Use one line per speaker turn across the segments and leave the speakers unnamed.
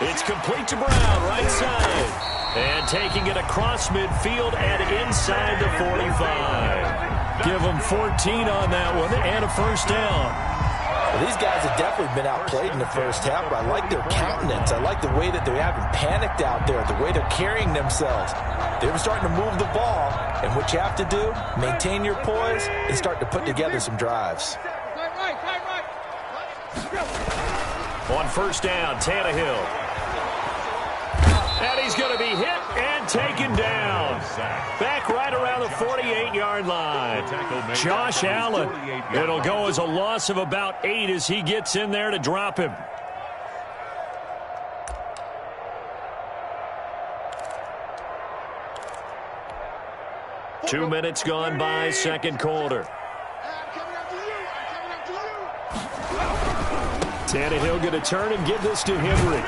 It's complete to Brown, right side. And taking it across midfield and inside the 45. Give them 14 on that one and a first down.
Well, these guys have definitely been outplayed in the first half, but I like their countenance. I like the way that they haven't panicked out there, the way they're carrying themselves. They're starting to move the ball, and what you have to do, maintain your poise and start to put together some drives.
On first down, Tannehill. And he's going to be hit and taken down. Back right around the 48-yard line. Josh Allen. It'll go as a loss of about 8 as he gets in there to drop him. Two minutes gone by, second quarter. Tannehill going to turn and give this to Henry.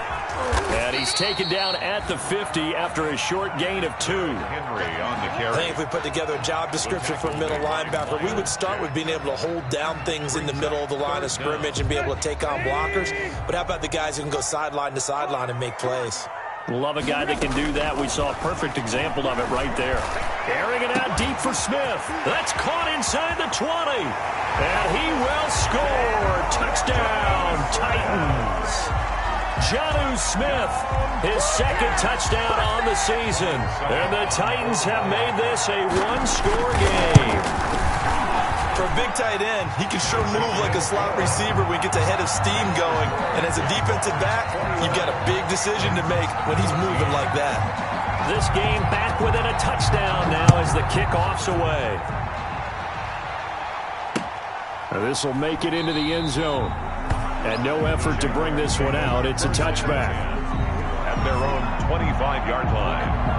And he's taken down at the 50 after a short gain of 2.
Henry on the carry.
I think if we put together a job description for a middle linebacker, we would start with being able to hold down things in the middle of the line of scrimmage and be able to take on blockers. But how about the guys who can go sideline to sideline and make plays?
Love a guy that can do that. We saw a perfect example of it right there. Airing it out deep for Smith. That's caught inside the 20. And he will score. Touchdown, Titans. Jonnu Smith, his second touchdown on the season. And the Titans have made this a one-score game.
For a big tight end, he can sure move like a slot receiver when he gets a head of steam going. And as a defensive back, you've got a big decision to make when he's moving like that.
This game back within a touchdown now as the kickoff's away. This will make it into the end zone. And no effort to bring this one out. It's a touchback.
At their own 25-yard line.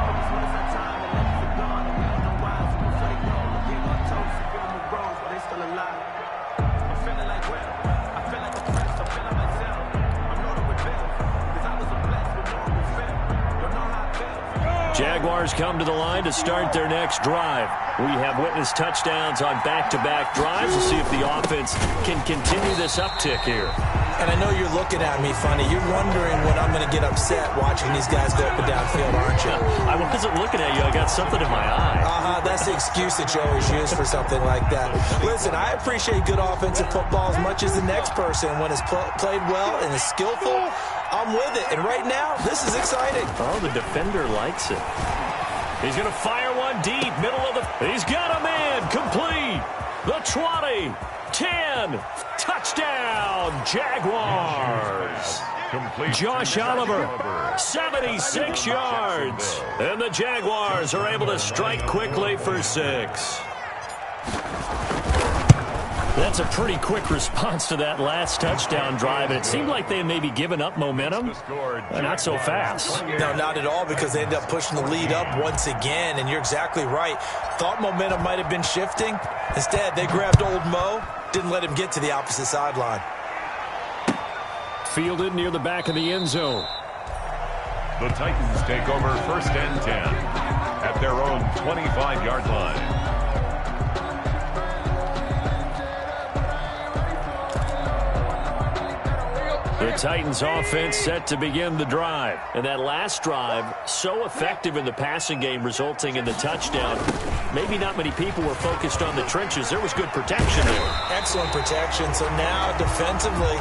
Jaguars come to the line to start their next drive. We have witnessed touchdowns on back-to-back drives. We'll see if the offense can continue this uptick here.
And I know you're looking at me funny. You're wondering when I'm going to get upset watching these guys go up and down field, aren't you?
I wasn't looking at you. I got something in my eye.
That's the excuse that you always use for something like that. Listen, I appreciate good offensive football as much as the next person. When it's played well and is skillful, I'm with it. And right now, this is exciting.
Oh, the defender likes it. He's going to fire one deep, middle of the... He's got a man, complete. The 20, 10, touchdown, Jaguars. Josh Oliver, 76 yards. And the Jaguars are able to strike quickly for 6. That's a pretty quick response to that last touchdown drive. And it seemed like they had maybe given up momentum. Not so fast.
No, not at all, because they ended up pushing the lead up once again. And you're exactly right. Thought momentum might have been shifting. Instead, they grabbed old Mo, didn't let him get to the opposite sideline.
Fielded near the back of the end zone.
The Titans take over 1st and 10 at their own 25-yard line.
The Titans offense set to begin the drive. And that last drive, so effective in the passing game, resulting in the touchdown. Maybe not many people were focused on the trenches. There was good protection there.
Excellent protection. So now, defensively,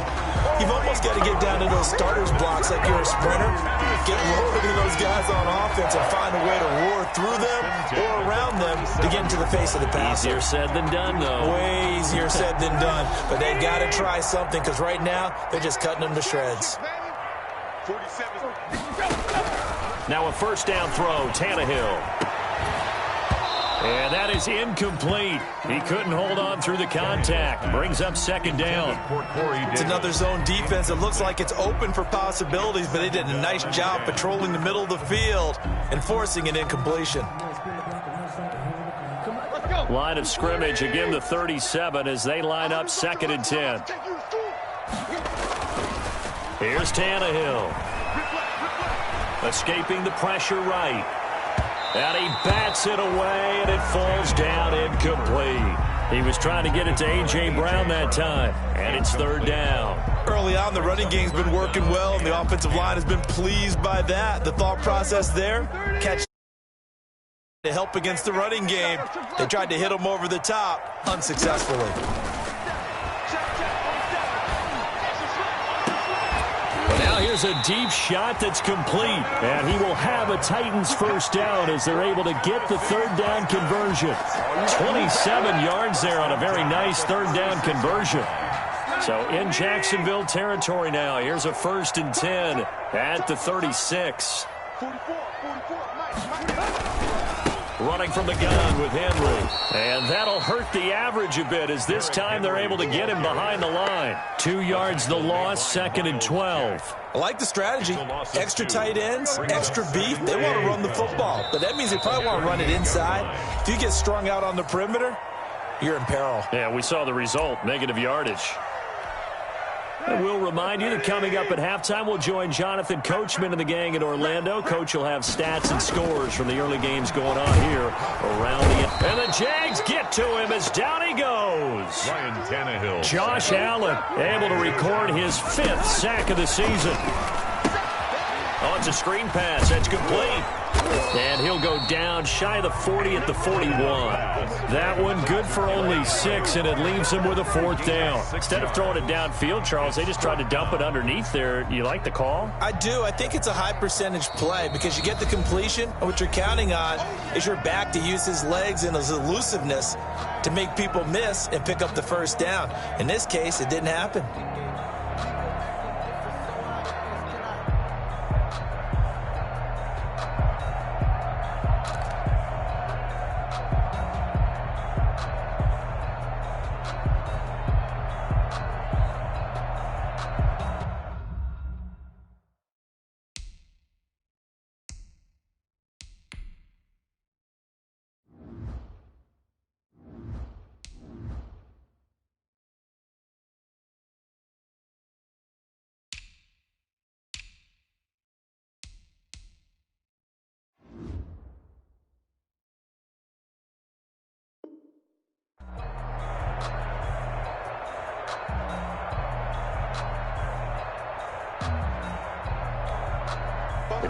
you've almost got to get down to those starters blocks like you're a sprinter. Get lower to those guys on offense and find a way to roar through them or around them to get into the face of the passer.
Easier said than done, though.
Way easier said than done. But they've got to try something, because right now, they're just cutting them to shreds.
Now a first down throw, Tannehill. And that is incomplete. He couldn't hold on through the contact. Brings up second down.
It's another zone defense. It looks like it's open for possibilities, but they did a nice job patrolling the middle of the field and forcing an incompletion.
Line of scrimmage, again the 37 as they line up 2nd and 10. Here's Tannehill. Escaping the pressure right. And he bats it away, and it falls down incomplete. He was trying to get it to A.J. Brown that time, and it's 3rd down.
Early early on. The running game's been working well, and the offensive line has been pleased by that. The thought process there, catch to help against the running game. They tried to hit him over the top unsuccessfully.
Now here's a deep shot that's complete, and he will have a Titans first down as they're able to get the third down conversion. 27 yards there on a very nice third down conversion. So in Jacksonville territory now, here's a 1st and 10 at the 36. Running from the gun with Henry. And that'll hurt the average a bit as this time they're able to get him behind the line. 2 yards the loss, 2nd and 12.
I like the strategy. Extra tight ends, extra beef. They want to run the football, but that means they probably want to run it inside. If you get strung out on the perimeter, you're in peril.
Yeah, we saw the result, negative yardage. And we'll remind you that coming up at halftime, we'll join Jonathan Coachman and the gang in Orlando. Coach will have stats and scores from the early games going on here around the... And the Jags get to him as down he goes.
Ryan Tannehill.
Josh Allen able to record his 5th sack of the season. Oh, it's a screen pass. That's complete. And he'll go down shy of the 40 at the 41. That one good for only 6, and it leaves him with a 4th down. Instead of throwing it downfield, Charles, they just tried to dump it underneath there. You like the call?
I do. I think it's a high percentage play because you get the completion, and what you're counting on is your back to use his legs and his elusiveness to make people miss and pick up the first down. In this case, it didn't happen.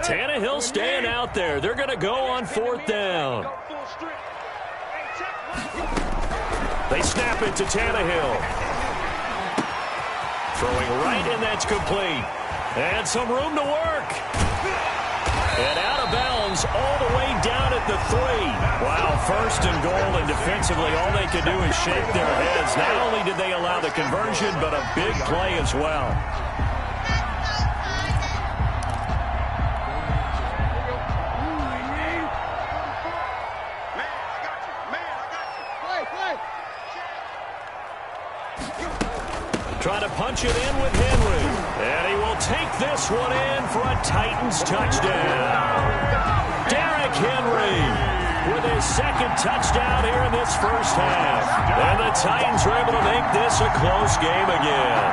Tannehill staying out there. They're going to go on 4th down. They snap it to Tannehill. Throwing right, and that's complete. And some room to work. And out of bounds all the way down at the 3. Wow, 1st and goal, and defensively all they could do is shake their heads. Not only did they allow the conversion, but a big play as well. Trying to punch it in with Henry. And he will take this one in for a Titans touchdown. Derrick Henry with his 2nd touchdown here in this first half. And the Titans are able to make this a close game again.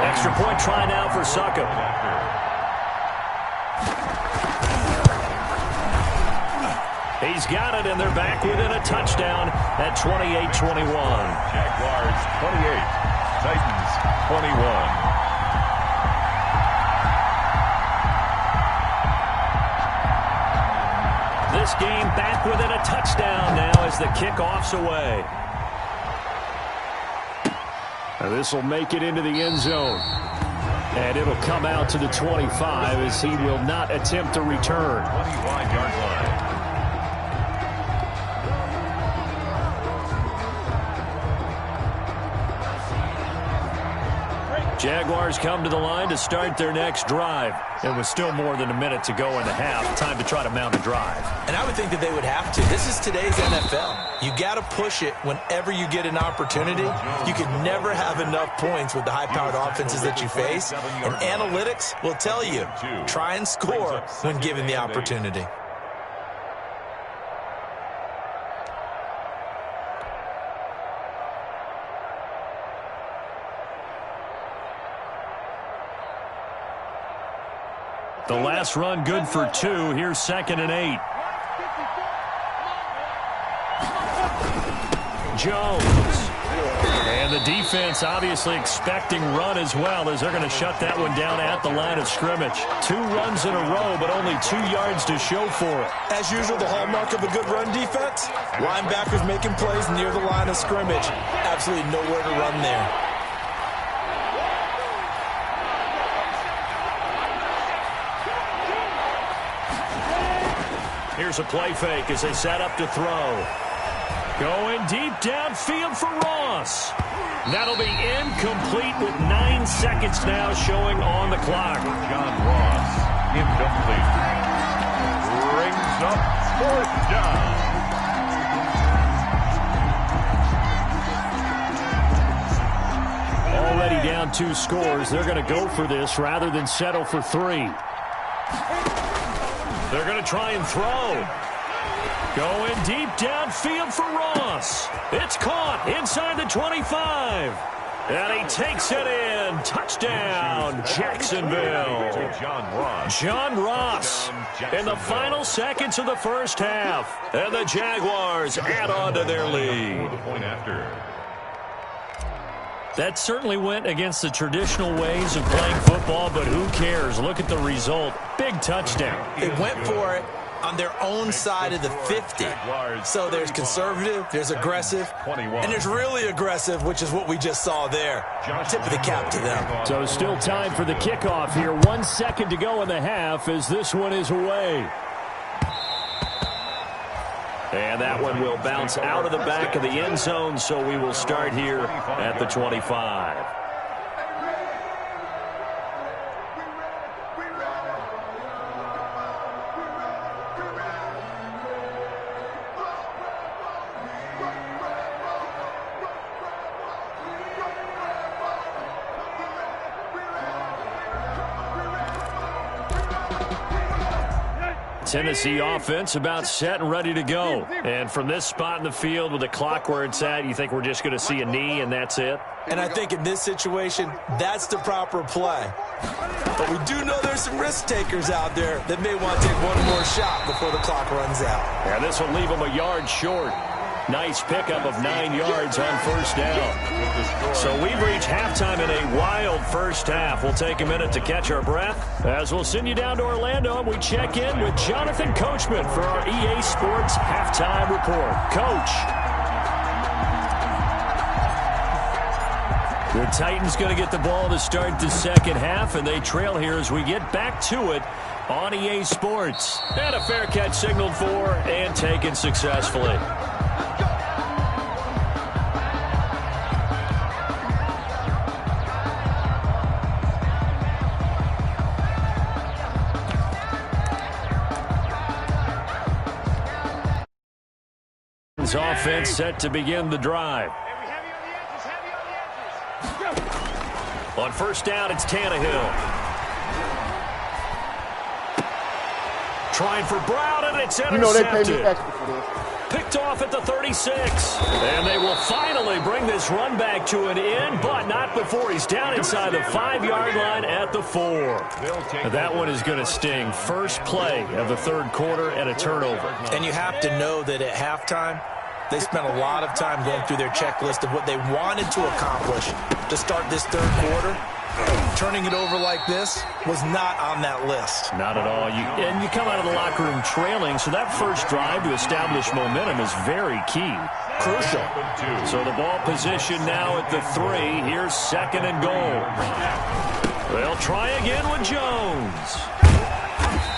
Extra point try now for Succop. He's got it, and they're back within a touchdown at 28-21.
Jaguars 28, Titans 21.
This game back within a touchdown now as the kickoff's away. Now this will make it into the end zone. And it'll come out to the 25 as he will not attempt to return.
25-yard line.
Jaguars come to the line to start their next drive. It was still more than a minute to go in the half. Time to try to mount a drive.
And I would think that they would have to. This is today's NFL. You got to push it whenever you get an opportunity. You can never have enough points with the high-powered offenses that you face. And analytics will tell you, try and score when given the opportunity.
The last run good for 2. Here's 2nd and 8. Jones. And the defense obviously expecting run as well, as they're going to shut that one down at the line of scrimmage. 2 runs in a row, but only 2 yards to show for it.
As usual, the hallmark of a good run defense, linebackers making plays near the line of scrimmage. Absolutely nowhere to run there.
Here's a play fake as they set up to throw. Going deep downfield for Ross. That'll be incomplete with 9 seconds now showing on the clock.
John Ross, incomplete. Brings up 4th down.
Already down 2 scores. They're going to go for this rather than settle for 3. They're going to try and throw. Going deep downfield for Ross. It's caught inside the 25. And he takes it in. Touchdown, Jacksonville. John Ross in the final seconds of the first half. And the Jaguars add on to their lead. That certainly went against the traditional ways of playing football, but who cares? Look at the result. Big touchdown.
They went for it on their own side of the 50. So there's conservative, there's aggressive, and there's really aggressive, which is what we just saw there. Tip of the cap to them.
So still time for the kickoff here. 1 second to go in the half as this one is away. And that one will bounce out of the back of the end zone, so we will start here at the 25. Tennessee offense about set and ready to go. And from this spot in the field with the clock where it's at, you think we're just going to see a knee and that's it?
And I think in this situation, that's the proper play. But we do know there's some risk takers out there that may want to take one more shot before the clock runs out.
Yeah, this will leave them a yard short. Nice pickup of 9 yards on first down. So we've reached halftime in a wild first half. We'll take a minute to catch our breath as we'll send you down to Orlando and we check in with Jonathan Coachman for our EA Sports Halftime Report. Coach. The Titans going to get the ball to start the second half, and they trail here as we get back to it on EA Sports. And a fair catch signaled for and taken successfully. Offense set to begin the drive. On first down, it's Tannehill. Trying for Brown, and it's intercepted.
You know they pay me extra for this.
Picked off at the 36. And they will finally bring this run back to an end, but not before he's down inside the 5-yard line at the 4. That one is going to sting. First play of the third quarter and a turnover.
And you have to know that at halftime, they spent a lot of time going through their checklist of what they wanted to accomplish to start this third quarter. Turning it over like this was not on that list.
Not at all. And you come out of the locker room trailing, so that first drive to establish momentum is very key.
Crucial.
So the ball position now at the 3. Here's second and goal. They'll try again with Jones.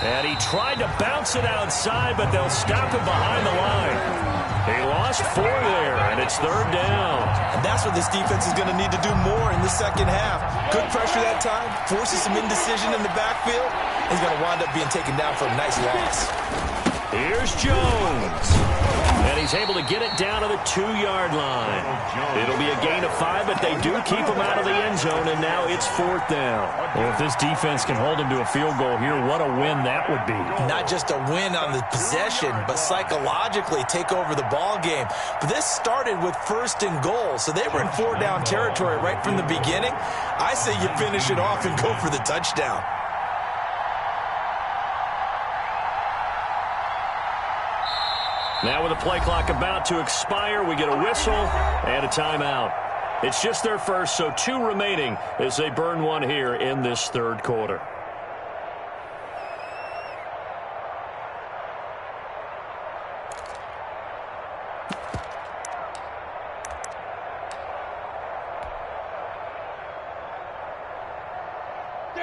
And he tried to bounce it outside, but they'll stop him behind the line. He lost 4 there, and it's third down.
And that's what this defense is going to need to do more in the second half. Good pressure that time, forces some indecision in the backfield. He's going to wind up being taken down for a nice loss.
Here's Jones. And he's able to get it down to the 2-yard line. It'll be a gain of 5, but they do keep him out of the end zone, and now it's fourth down. Well, if this defense can hold him to a field goal here, what a win that would be.
Not just a win on the possession, but psychologically take over the ball game. But this started with first and goal, so they were in 4-down territory right from the beginning. I say you finish it off and go for the touchdown.
Now with the play clock about to expire, we get a whistle and a timeout. It's just their first, so 2 remaining as they burn one here in this third quarter.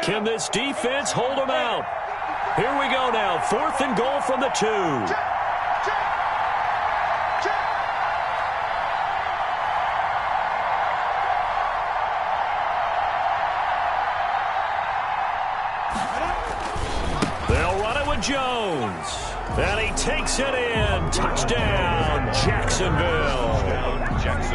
Can this defense hold them out? Here we go now. 4th and goal from the 2. They'll run it with Jones. And he takes it in. Touchdown, Jacksonville.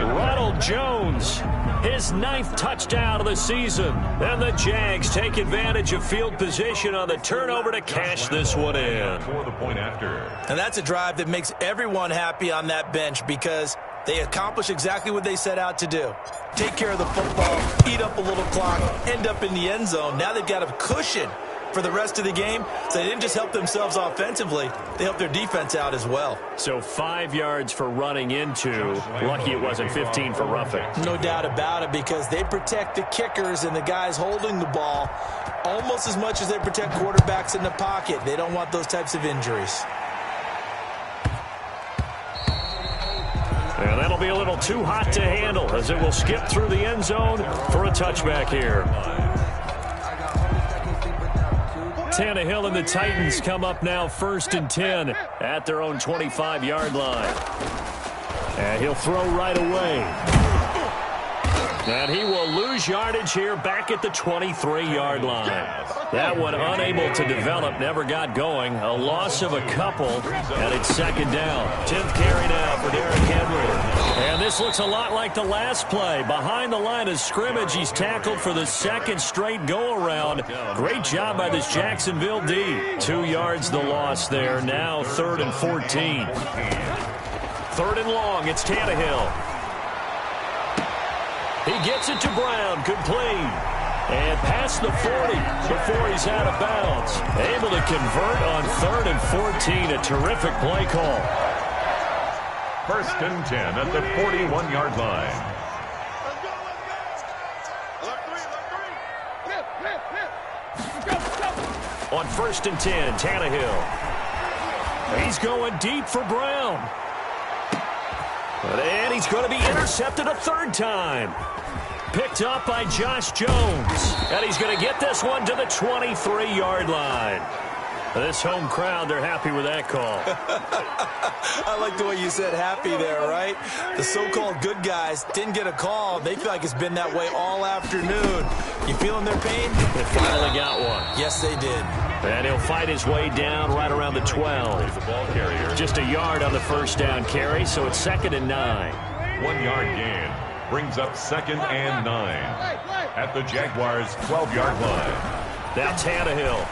Ronald Jones, his 9th touchdown of the season. And the Jags take advantage of field position on the turnover to cash this one in.
For the point after.
And that's a drive that makes everyone happy on that bench because they accomplish exactly what they set out to do. Take care of the football, eat up a little clock, end up in the end zone. Now they've got a cushion for the rest of the game, so they didn't just help themselves offensively, they helped their defense out as well.
So 5 yards for running into. Lucky it wasn't 15 for roughing.
No doubt about it, because they protect the kickers and the guys holding the ball almost as much as they protect quarterbacks in the pocket. They don't want those types of injuries.
And that'll be a little too hot to handle as it will skip through the end zone for a touchback here. Tannehill and the Titans come up now 1st and 10 at their own 25-yard line. And he'll throw right away. And he will lose yardage here back at the 23-yard line. That one unable to develop, never got going. A loss of a couple, and it's 2nd down. 10th carry now for Derrick Henry. And this looks a lot like the last play. Behind the line of scrimmage, he's tackled for the 2nd straight go-around. Great job by this Jacksonville D. 2 yards the loss there. Now 3rd and 14. 3rd and long, it's Tannehill. He gets it to Brown, complete. And past the 40 before he's out of bounds. Able to convert on 3rd and 14. A terrific play call.
1st and 10 at the 41-yard line.
On 1st and 10, Tannehill. He's going deep for Brown. And he's going to be intercepted a 3rd time. Picked up by Josh Jones. And he's going to get this one to the 23-yard line. This home crowd, they're happy with that call.
I like the way you said happy there, right? The so-called good guys didn't get a call. They feel like it's been that way all afternoon. You feeling their pain?
They finally got one.
Yes, they did.
And he'll fight his way down right around the 12.
The ball carrier.
Just a yard on the 1st down carry, so it's 2nd and 9.
1 yard gain brings up 2nd and 9 at the Jaguars' 12-yard line.
Now Tannehill.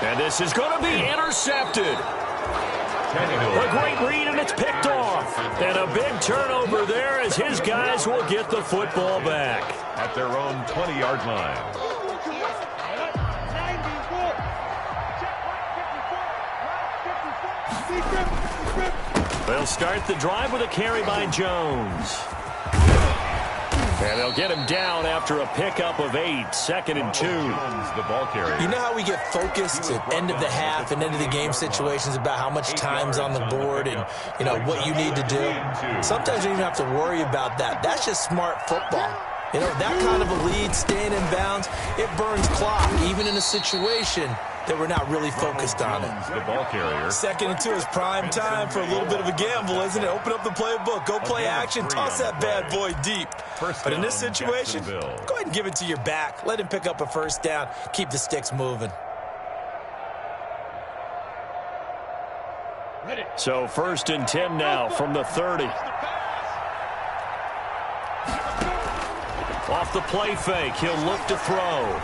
And this is going to be intercepted. A great read, and it's picked off. And a big turnover there as his guys will get the football back.
At their own 20-yard line.
They'll start the drive with a carry by Jones. And they'll get him down after a pickup of 8, 2nd and 2.
The ball carrier.
You know how we get focused at end of the half and end of the game situations about how much time's on the board and, you know, what you need to do? Sometimes you don't even have to worry about that. That's just smart football. You know, that kind of a lead, staying in bounds, it burns clock, even in a situation that we're not really focused on it.
The ball carrier.
2nd and 2 is prime time for a little bit of a gamble, isn't it? Open up the playbook, go play action, toss that bad boy deep. But in this situation, go ahead and give it to your back. Let him pick up a 1st down, keep the sticks moving.
So 1st and 10 now from the 30. Off the play fake, he'll look to throw.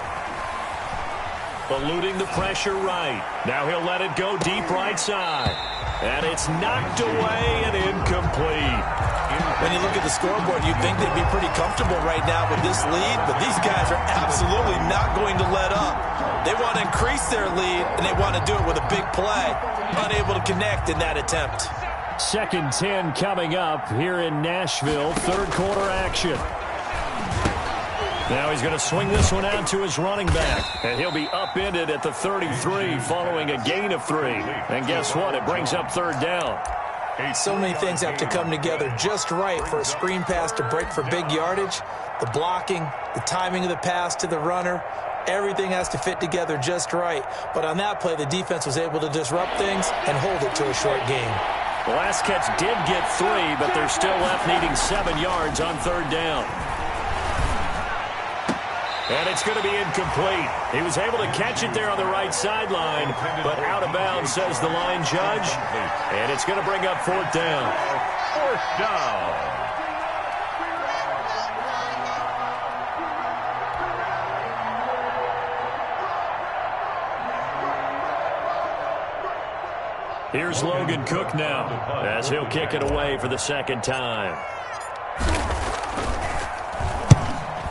Eluding the pressure right. Now he'll let it go deep right side. And it's knocked away and incomplete.
When you look at the scoreboard, you'd think they'd be pretty comfortable right now with this lead, but these guys are absolutely not going to let up. They want to increase their lead, and they want to do it with a big play. Unable to connect in that attempt.
2nd and 10 coming up here in Nashville. Third quarter action. Now he's going to swing this one out to his running back. And he'll be upended at the 33 following a gain of 3. And guess what? It brings up 3rd down.
So many things have to come together just right for a screen pass to break for big yardage. The blocking, the timing of the pass to the runner, everything has to fit together just right. But on that play, the defense was able to disrupt things and hold it to a short gain.
The last catch did get 3, but they're still left needing 7 yards on 3rd down. And it's going to be incomplete. He was able to catch it there on the right sideline, but out of bounds, says the line judge. And it's going to bring up 4th down.
4th down.
Here's Logan Cook now, as he'll kick it away for the 2nd time.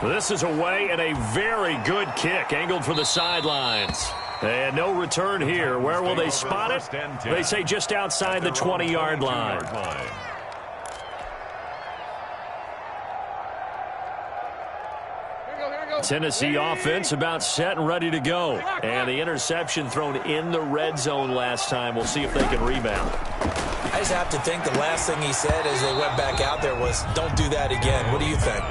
This is away, and a very good kick, angled for the sidelines. And no return here. Where will they spot it? They say just outside the 20-yard line. Tennessee offense about set and ready to go. And the interception thrown in the red zone last time. We'll see if they can rebound.
I just have to think the last thing he said as they went back out there was, don't do that again. What do you think?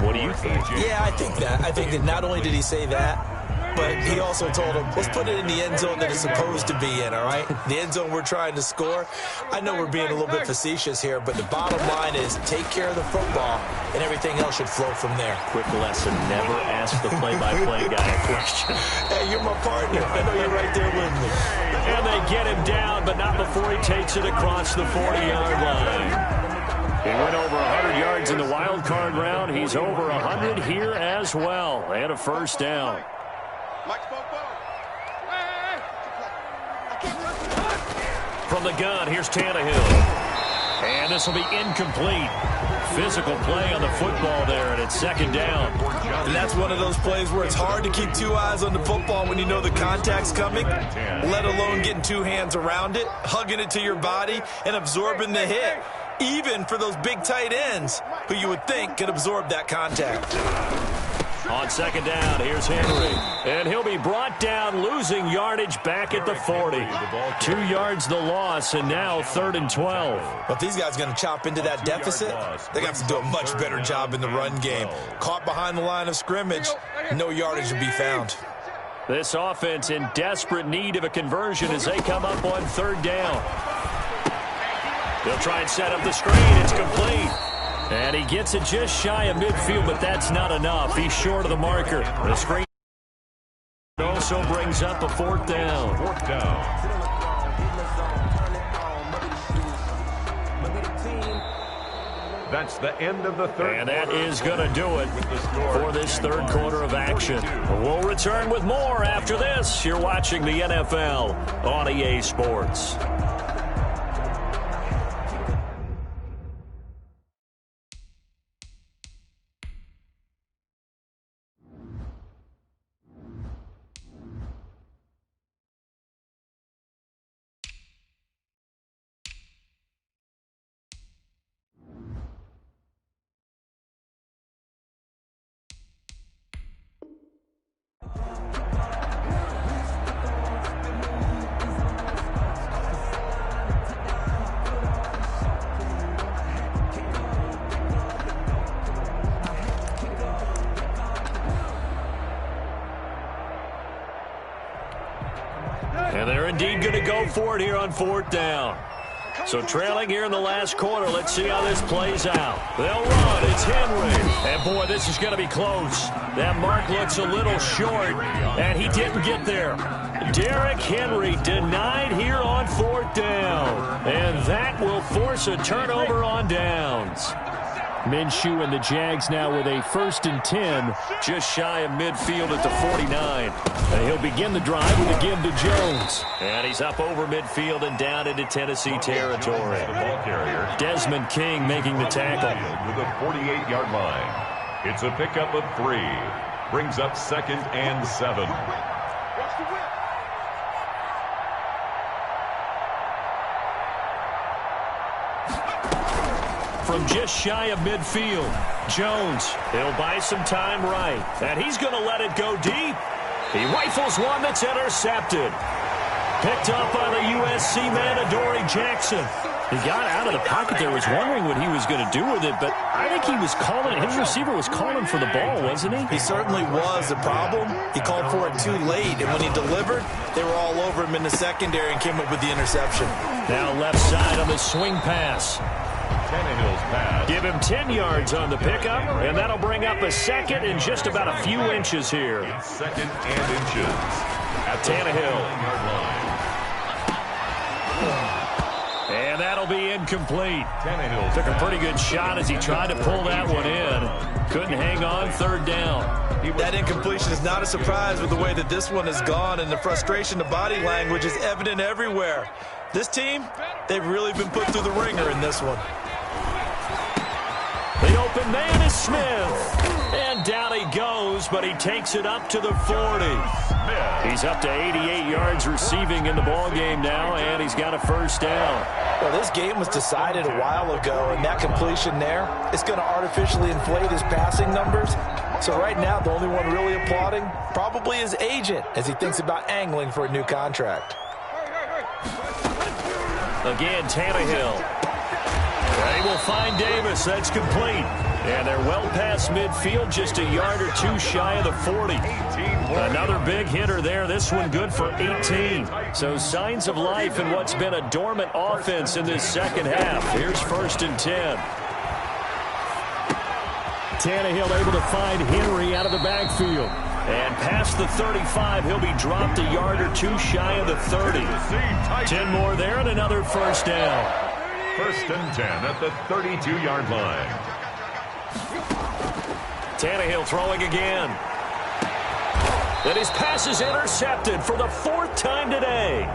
What do you think?
Yeah, I think that. I think that not only did he say that, but he also told him, let's put it in the end zone that it's supposed to be in, all right? The end zone we're trying to score. I know we're being a little bit facetious here, but the bottom line is take care of the football, and everything else should flow from there.
Quick lesson, never ask the play-by-play guy a question.
Hey, you're my partner. I know you're right there with me.
And they get him down, but not before he takes it across the 40-yard line. He went over 100 yards in the wild card round. He's over 100 here as well. And a 1st down. From the gun, here's Tannehill. And this will be incomplete. Physical play on the football there, and it's 2nd down.
And that's one of those plays where it's hard to keep 2 eyes on the football when you know the contact's coming, let alone getting 2 hands around it, hugging it to your body, and absorbing the hit, even for those big tight ends who you would think could absorb that contact.
On 2nd down, here's Henry. And he'll be brought down, losing yardage back at the 40. 2 yards the loss, and now 3rd and 12.
But if these guys are going to chop into that deficit, they're going to have to do a much better job in the run game. Caught behind the line of scrimmage, no yardage will be found.
This offense in desperate need of a conversion as they come up on 3rd down. They'll try and set up the screen. It's complete. And he gets it just shy of midfield, but that's not enough. He's short of the marker. The screen also brings up a 4th down.
4th down. That's the end of the 3rd.
And that is going to do it for this 3rd quarter of action. We'll return with more after this. You're watching the NFL on EA Sports. And they're indeed going to go for it here on 4th down. So trailing here in the last quarter, let's see how this plays out. They'll run. It's Henry. And, boy, this is going to be close. That mark looks a little short, and he didn't get there. Derrick Henry denied here on 4th down. And that will force a turnover on downs. Minshew and the Jags now with a 1st and 10, just shy of midfield at the 49. And he'll begin the drive with a give to Jones. And he's up over midfield and down into Tennessee territory. Desmond King making the tackle.
With a 48-yard line. It's a pickup of 3. Brings up 2nd and 7.
From just shy of midfield, Jones, he'll buy some time right. And he's going to let it go deep. He rifles one that's intercepted. Picked up by the USC man, Adoree Jackson. He got out of the pocket there, was wondering what he was going to do with it, but I think he was calling, his receiver was calling for the ball, wasn't he?
He certainly was. The problem, he called for it too late, and when he delivered, they were all over him in the secondary and came up with the interception.
Now left side on the swing pass.
Tannehill's pass.
Give him 10 yards on the pickup, and that'll bring up a 2nd and just about a few inches here.
It's 2nd and inches at
Tannehill.
The
And that'll be incomplete.
Tannehill
Took a pretty good shot as he tried to pull that one in. Couldn't hang on, 3rd down.
That incompletion is not a surprise with the way that this one has gone, and the frustration, the body language is evident everywhere. This team, they've really been put through the ringer in this one.
The open man is Smith. And down he goes, but he takes it up to the 40. He's up to 88 yards receiving in the ballgame now, and he's got a 1st down.
Well, this game was decided a while ago, and that completion there is going to artificially inflate his passing numbers. So right now, the only one really applauding probably his agent as he thinks about angling for a new contract.
Again, Tannehill. They will find Davis. That's complete. And they're well past midfield, just a yard or 2 shy of the 40. Another big hitter there. This one good for 18. So signs of life in what's been a dormant offense in this second half. Here's 1st and 10. Tannehill able to find Henry out of the backfield. And past the 35, he'll be dropped a yard or 2 shy of the 30. 10 more there and another 1st down.
1st and 10 at the 32-yard line.
Tannehill throwing again. And his pass is intercepted for the 4th time today.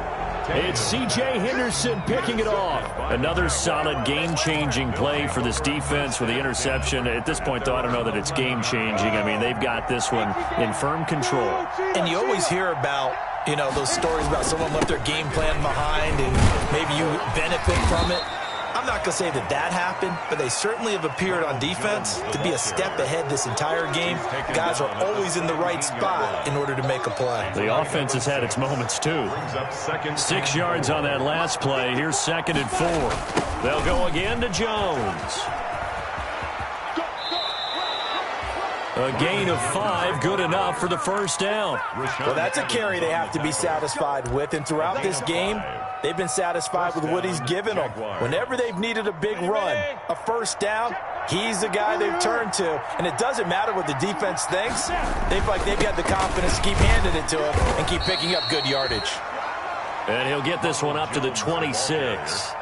It's C.J. Henderson picking it off. Another solid game-changing play for this defense with the interception. At this point, though, I don't know that it's game-changing. I mean, they've got this one in firm control.
And you always hear about, you know, those stories about someone left their game plan behind and maybe you benefit from it. I'm not going to say that that happened, but they certainly have appeared on defense to be a step ahead this entire game. Guys are always in the right spot in order to make a play.
The offense has had its moments, too. 6 yards on that last play. Here's 2nd and 4. They'll go again to Jones. A gain of 5, good enough for the 1st down.
Well, that's a carry they have to be satisfied with, and throughout this game, they've been satisfied with what he's given them. Whenever they've needed a big run, a 1st down, he's the guy they've turned to. And it doesn't matter what the defense thinks. They feel like they've got the confidence to keep handing it to him and keep picking up good yardage.
And he'll get this one up to the 26.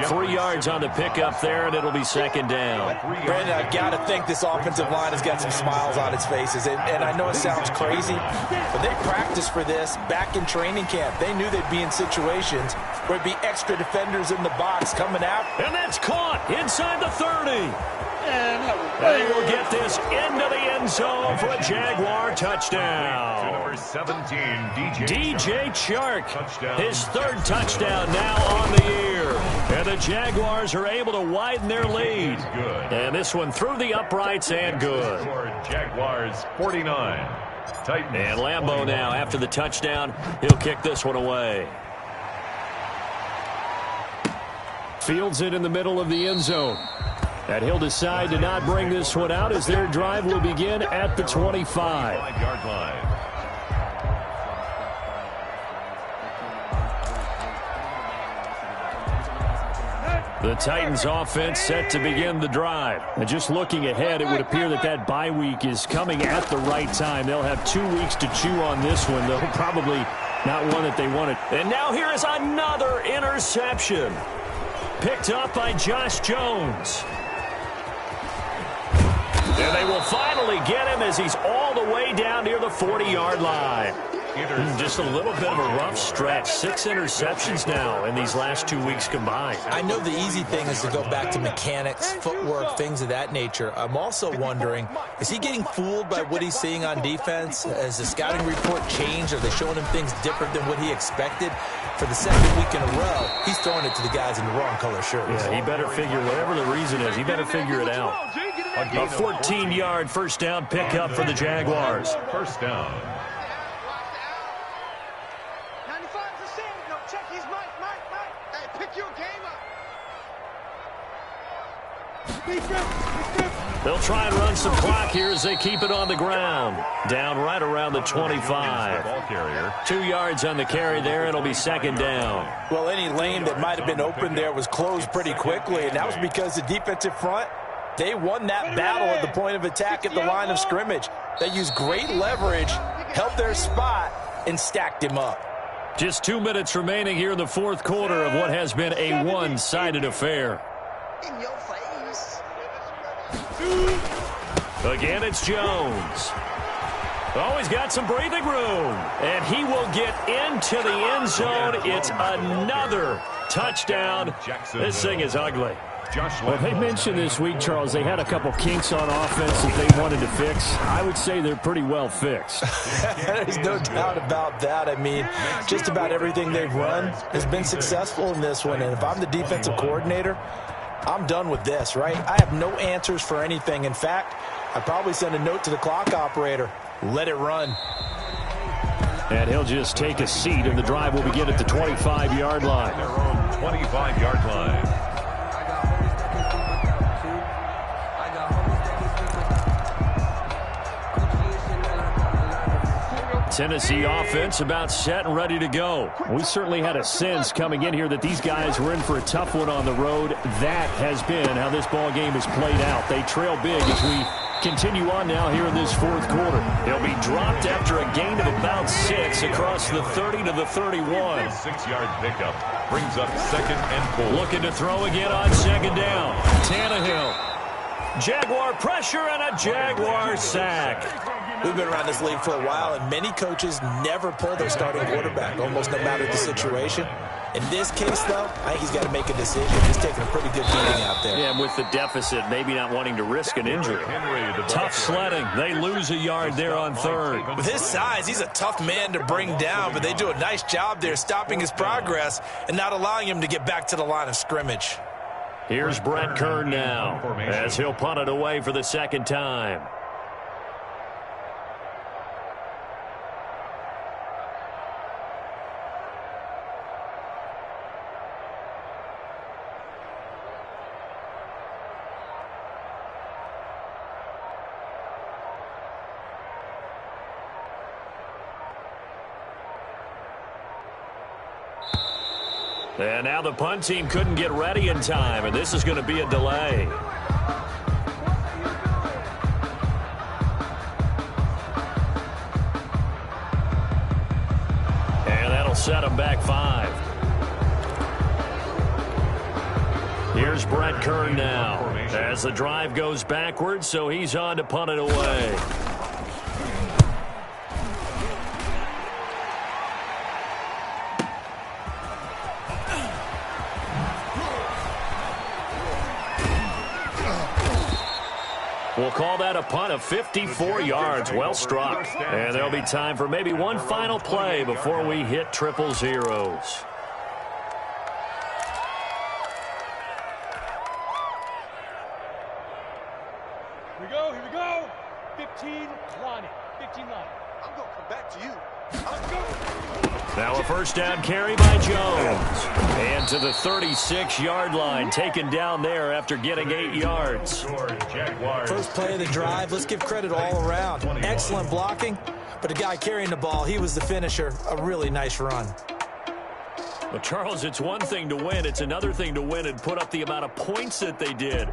3 yards on the pickup there, and it'll be 2nd down.
Brandon, I've got to think this offensive line has got some smiles on its faces. And I know it sounds crazy, but they practiced for this back in training camp. They knew they'd be in situations where there'd be extra defenders in the box coming out.
And that's caught inside the 30. They will get this into the end zone for a Jaguar touchdown.
Number 17,
DJ Chark, his 3rd touchdown now on the year. And the Jaguars are able to widen their lead. And this one through the uprights and good.
Jaguars 49. Titans.
And Lambeau now after the touchdown, he'll kick this one away. Fields it in the middle of the end zone. And he'll decide to not bring this one out as their drive will begin at the 25.
5-yard line.
The Titans offense set to begin the drive. And just looking ahead, it would appear that that bye week is coming at the right time. They'll have 2 weeks to chew on this one, though probably not one that they wanted. And now here is another interception. Picked up by Josh Jones. And they will finally get him as he's all the way down near the 40-yard line. Just a little bit of a rough stretch. 6 interceptions now in these last 2 weeks combined.
I know the easy thing is to go back to mechanics, footwork, things of that nature. I'm also wondering, is he getting fooled by what he's seeing on defense? Has the scouting report changed? Are they showing him things different than what he expected? For the second week in a row, he's throwing it to the guys in the wrong color shirts.
Yeah, he better figure, whatever the reason is, he better figure it out. A 14-yard first down pickup for the Jaguars.
First down.
They'll try and run some clock here as they keep it on the ground. Down right around the 25. 2 yards on the carry there. It'll be second down.
Well, any lane that might have been open there was closed pretty quickly, and that was because the defensive front, they won that battle at the point of attack at the line of scrimmage. They used great leverage, held their spot, and stacked him up.
Just 2 minutes remaining here in the fourth quarter of what has been a one-sided affair.
In your face.
Again, it's Jones. Oh, he's got some breathing room. And he will get into the end zone. It's another touchdown. This thing is ugly.
Well, they mentioned this week, Charles, they had a couple kinks on offense that they wanted to fix. I would say they're pretty well fixed.
There's no doubt about that. I mean, just about everything they've run has been successful in this one. And if I'm the defensive coordinator, I'm done with this, right? I have no answers for anything. In fact, I'd probably send a note to the clock operator. Let it run.
And he'll just take a seat, and the drive will begin at the 25-yard line.
Their own 25-yard line.
Tennessee offense about set and ready to go. We certainly had a sense coming in here that these guys were in for a tough one on the road. That has been how this ball game has played out. They trail big as we continue on now here in this fourth quarter. They'll be dropped after a gain of about 6 across the 30 to the 31.
6-yard pickup brings up second and 4.
Looking to throw again on second down. Tannehill. Jaguar pressure and a Jaguar sack.
We've been around this league for a while, and many coaches never pull their starting quarterback, almost no matter the situation. In this case, though, I think he's got to make a decision. He's taking a pretty good beating out there.
Yeah, and with the deficit, maybe not wanting to risk an injury. Tough sledding. They lose a yard there on third.
With his size, he's a tough man to bring down, but they do a nice job there stopping his progress and not allowing him to get back to the line of scrimmage.
Here's Brett Kern now as he'll punt it away for the second time. And now the punt team couldn't get ready in time, and this is going to be a delay. And that'll set them back 5. Here's Brett Kern now as the drive goes backwards, so he's on to punt it away. We'll call that a punt of 54 yards. Well struck. And there'll be time for maybe one final play before we hit triple zeros.
Here we go. 15 Lonnie. 15 Lonnie. I'm going to come back to you. Let's go.
Now a first down carry by Jones. And to the 36-yard line, taken down there after getting 8 yards.
First play of the drive, let's give credit all around. Excellent blocking, but the guy carrying the ball, he was the finisher. A really nice run.
But, Charles, it's one thing to win. It's another thing to win and put up the amount of points that they did.